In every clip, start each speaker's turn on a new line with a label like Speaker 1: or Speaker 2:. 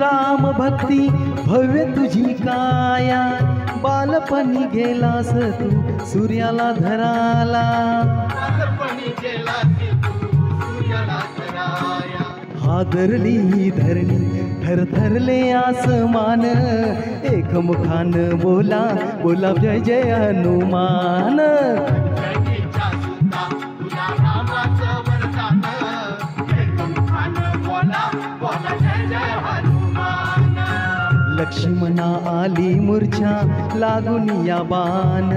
Speaker 1: राम भक्ती भव्य तुझी काया, बालपणी गेलास तू सूर्याला धराला, हादरली ही धरणी थरथरले आसमान, एकमुखान बोला बोला जय जय हनुमान। लक्ष्मणा आली मूर्छा लागून या बाण,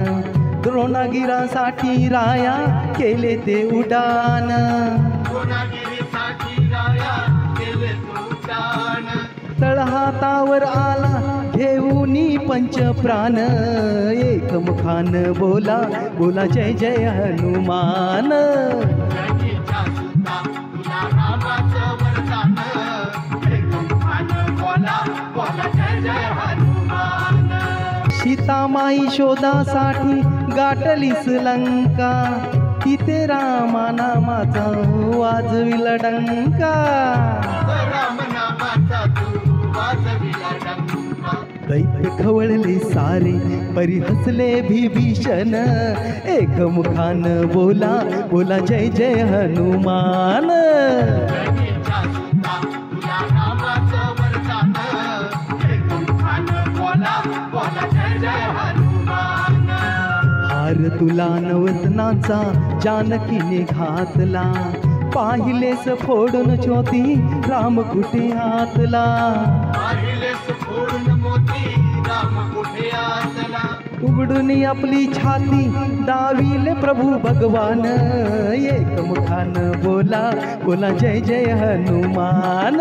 Speaker 1: द्रोणागिरासाठी राया केले ते उडान, तळहातावर आला घेऊनी पंचप्राण, एकमुखान बोला बोला जय जय हनुमान। सीतामाई शोधासाठी गाठलीस लंका, तिथे रामा नामाचा वाजविला डंका, दैत्य खवळले सारे परी हसले विभीषण, एकमुखान बोला बोला जय जय हनुमान। हार तुला नवरत्नाचा जानकीने घातला, पाहिलेस फोडून ज्योती राम कुठे आतला, उघडून आपली छाती दाविले प्रभू भगवान, एकमुखान बोला बोला जय जय हनुमान।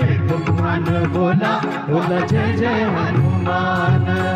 Speaker 1: एकमुखान बोला बोला जय जय हनुमान।